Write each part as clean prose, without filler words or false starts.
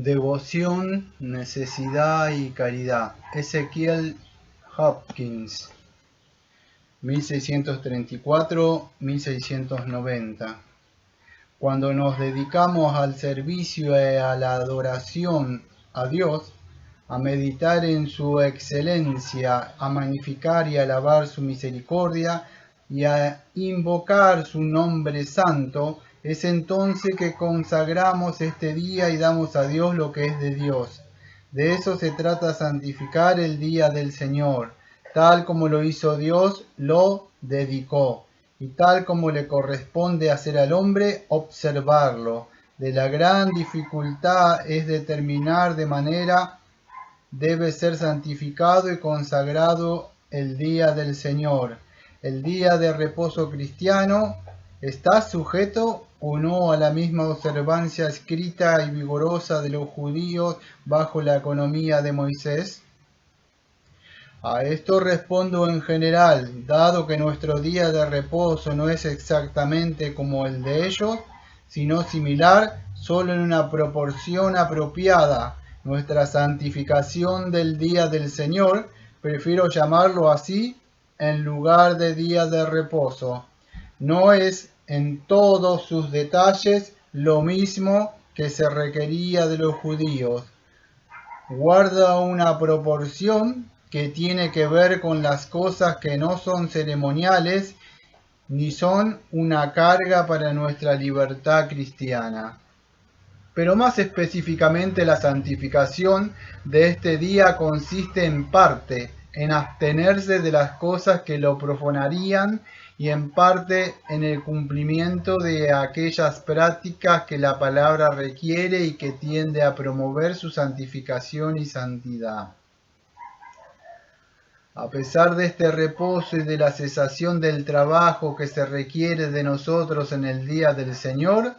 Devoción, necesidad y caridad. Ezequiel Hopkins, 1634-1690. Cuando nos dedicamos al servicio y a la adoración a Dios, a meditar en su excelencia, a magnificar y alabar su misericordia y a invocar su nombre santo, es entonces que consagramos este día y damos a Dios lo que es de Dios. De eso se trata santificar el día del Señor. Tal como lo hizo Dios, lo dedicó. Y tal como le corresponde hacer al hombre, observarlo. De la gran dificultad es determinar de manera debe ser santificado y consagrado el día del Señor. El día de reposo cristiano está sujeto o no a la misma observancia escrita y vigorosa de los judíos bajo la economía de Moisés. A esto respondo en general, dado que nuestro día de reposo no es exactamente como el de ellos, sino similar, solo en una proporción apropiada. Nuestra santificación del día del Señor, prefiero llamarlo así, en lugar de día de reposo, no es en todos sus detalles lo mismo que se requería de los judíos. Guarda una proporción que tiene que ver con las cosas que no son ceremoniales ni son una carga para nuestra libertad cristiana. Pero más específicamente la santificación de este día consiste en parte en abstenerse de las cosas que lo profanarían y en parte en el cumplimiento de aquellas prácticas que la palabra requiere y que tiende a promover su santificación y santidad. A pesar de este reposo y de la cesación del trabajo que se requiere de nosotros en el día del Señor,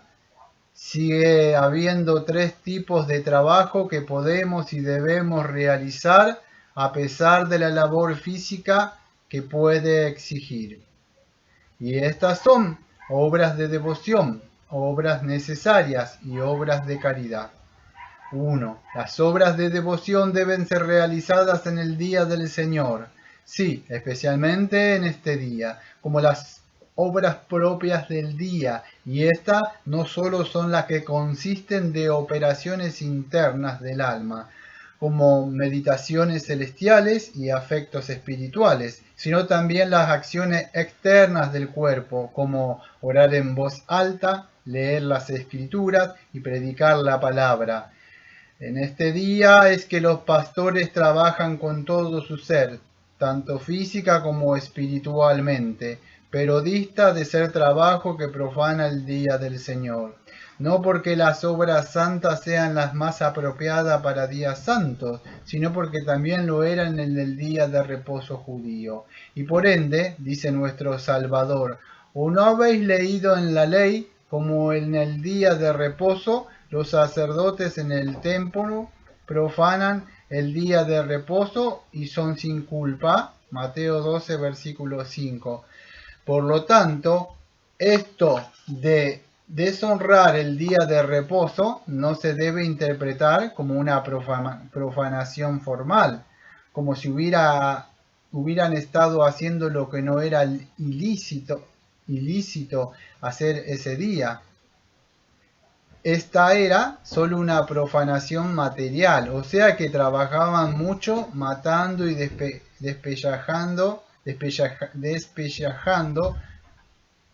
sigue habiendo tres tipos de trabajo que podemos y debemos realizar a pesar de la labor física que puede exigir. Y estas son obras de devoción, obras necesarias y obras de caridad. 1. Las obras de devoción deben ser realizadas en el día del Señor. Sí, especialmente en este día, como las obras propias del día, y estas no solo son las que consisten de operaciones internas del alma, como meditaciones celestiales y afectos espirituales, sino también las acciones externas del cuerpo, como orar en voz alta, leer las escrituras y predicar la palabra. En este día es que los pastores trabajan con todo su ser, tanto física como espiritualmente, pero dista de ser trabajo que profana el día del Señor. No porque las obras santas sean las más apropiadas para días santos, sino porque también lo eran en el día de reposo judío. Y por ende, dice nuestro Salvador, ¿o no habéis leído en la ley como en el día de reposo los sacerdotes en el templo profanan el día de reposo y son sin culpa? Mateo 12, versículo 5. Por lo tanto, esto de deshonrar el día de reposo no se debe interpretar como una profanación formal, como si hubieran estado haciendo lo que no era ilícito hacer ese día. Esta era solo una profanación material, o sea que trabajaban mucho matando y despellejando,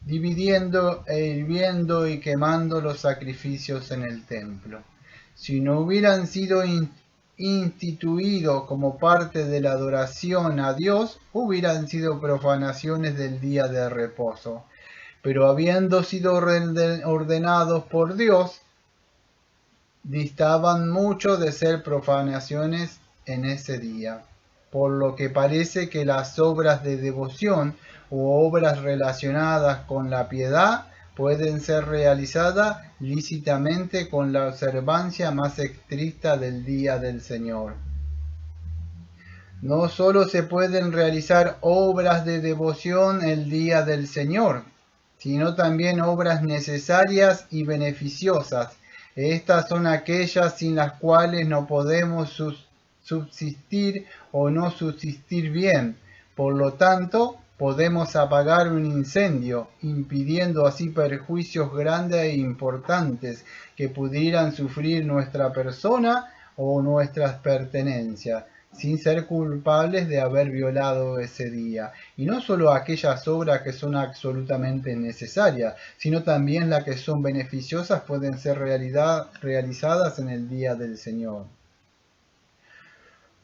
dividiendo e hirviendo y quemando los sacrificios en el templo. Si no hubieran sido instituidos como parte de la adoración a Dios, hubieran sido profanaciones del día de reposo. Pero habiendo sido ordenados por Dios, distaban mucho de ser profanaciones en ese día, por lo que parece que las obras de devoción u obras relacionadas con la piedad pueden ser realizadas lícitamente con la observancia más estricta del día del Señor. No solo se pueden realizar obras de devoción el día del Señor, sino también obras necesarias y beneficiosas. Estas son aquellas sin las cuales no podemos subsistir o no subsistir bien. Por lo tanto, podemos apagar un incendio, impidiendo así perjuicios grandes e importantes que pudieran sufrir nuestra persona o nuestras pertenencias, sin ser culpables de haber violado ese día. Y no solo aquellas obras que son absolutamente necesarias, sino también las que son beneficiosas pueden ser realizadas en el día del Señor.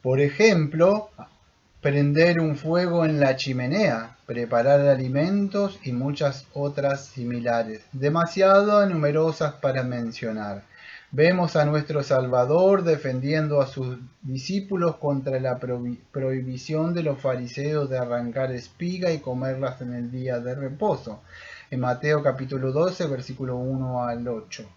Por ejemplo, prender un fuego en la chimenea, preparar alimentos y muchas otras similares, demasiado numerosas para mencionar. Vemos a nuestro Salvador defendiendo a sus discípulos contra la prohibición de los fariseos de arrancar espiga y comerlas en el día de reposo, en Mateo capítulo 12, versículo 1 al 8.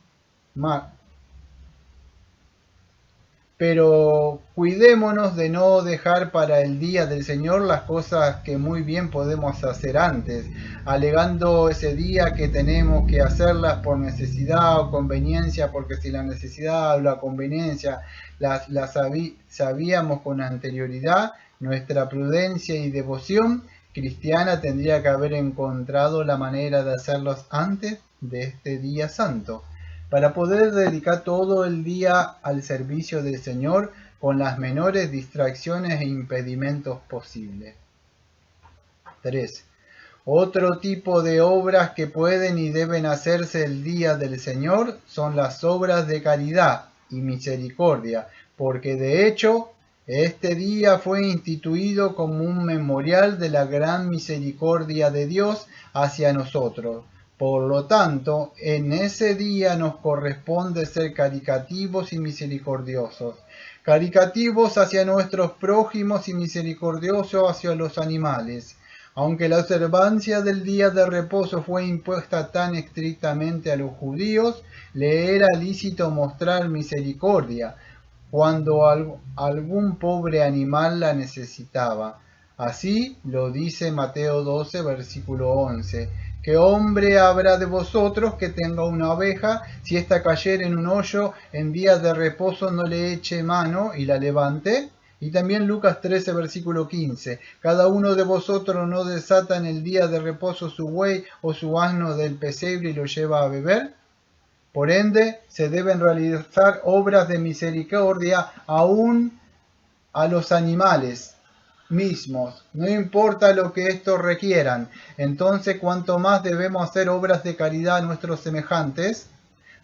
Pero cuidémonos de no dejar para el día del Señor las cosas que muy bien podemos hacer antes, alegando ese día que tenemos que hacerlas por necesidad o conveniencia, porque si la necesidad o la conveniencia las sabíamos con anterioridad, nuestra prudencia y devoción cristiana tendría que haber encontrado la manera de hacerlos antes de este día santo, para poder dedicar todo el día al servicio del Señor con las menores distracciones e impedimentos posibles. 3. Otro tipo de obras que pueden y deben hacerse el día del Señor son las obras de caridad y misericordia, porque de hecho este día fue instituido como un memorial de la gran misericordia de Dios hacia nosotros. Por lo tanto, en ese día nos corresponde ser caritativos y misericordiosos. Caritativos hacia nuestros prójimos y misericordiosos hacia los animales. Aunque la observancia del día de reposo fue impuesta tan estrictamente a los judíos, le era lícito mostrar misericordia cuando algún pobre animal la necesitaba. Así lo dice Mateo 12, versículo 11. ¿Qué hombre habrá de vosotros que tenga una oveja, si ésta cayere en un hoyo en día de reposo no le eche mano y la levante? Y también Lucas 13, versículo 15. Cada uno de vosotros no desata en el día de reposo su buey o su asno del pesebre y lo lleva a beber. Por ende, se deben realizar obras de misericordia aún a los animales mismos, no importa lo que estos requieran. Entonces, cuanto más debemos hacer obras de caridad a nuestros semejantes,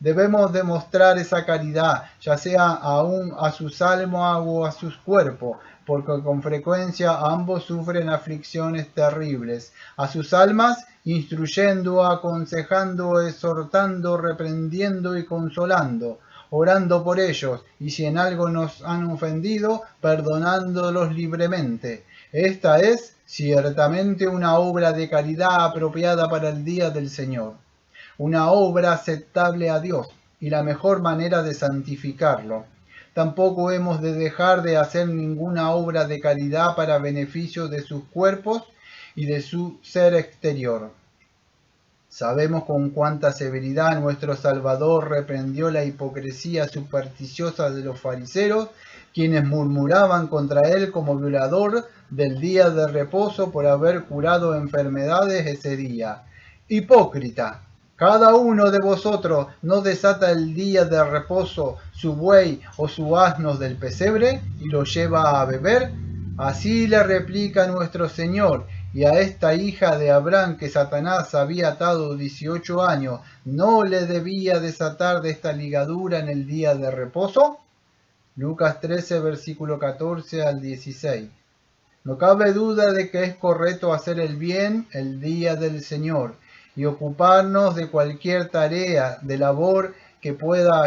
debemos demostrar esa caridad, ya sea aún a sus almas o a sus cuerpos, porque con frecuencia ambos sufren aflicciones terribles. A sus almas, instruyendo, aconsejando, exhortando, reprendiendo y consolando, orando por ellos, y si en algo nos han ofendido, perdonándolos libremente. Esta es ciertamente una obra de caridad apropiada para el día del Señor, una obra aceptable a Dios y la mejor manera de santificarlo. Tampoco hemos de dejar de hacer ninguna obra de caridad para beneficio de sus cuerpos y de su ser exterior. Sabemos con cuánta severidad nuestro Salvador reprendió la hipocresía supersticiosa de los fariseos, quienes murmuraban contra él como violador del día de reposo por haber curado enfermedades ese día. Hipócrita, cada uno de vosotros no desata el día de reposo su buey o su asno del pesebre y lo lleva a beber. Así le replica nuestro Señor. Y a esta hija de Abraham que Satanás había atado 18 años, ¿no le debía desatar de esta ligadura en el día de reposo? Lucas 13, versículo 14 al 16. No cabe duda de que es correcto hacer el bien el día del Señor y ocuparnos de cualquier tarea de labor que pueda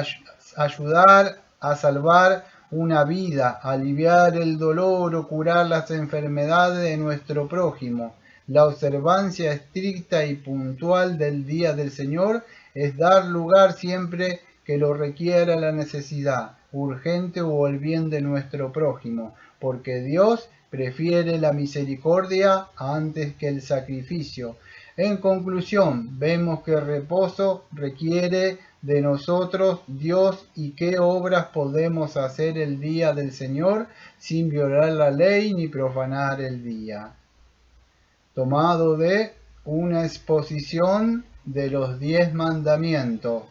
ayudar a salvar una vida, aliviar el dolor o curar las enfermedades de nuestro prójimo. La observancia estricta y puntual del día del Señor es dar lugar siempre que lo requiera la necesidad urgente o el bien de nuestro prójimo, porque Dios prefiere la misericordia antes que el sacrificio. En conclusión, vemos que el reposo requiere de nosotros Dios y qué obras podemos hacer el día del Señor sin violar la ley ni profanar el día. Tomado de una exposición de los 10 mandamientos,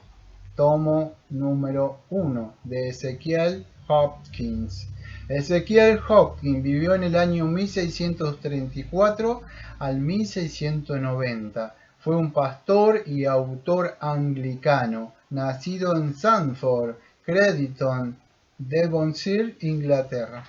tomo número 1 de Ezequiel Hopkins. Ezequiel Hopkins vivió en el año 1634 al 1690. Fue un pastor y autor anglicano, nacido en Sandford, Crediton, Devonshire, Inglaterra.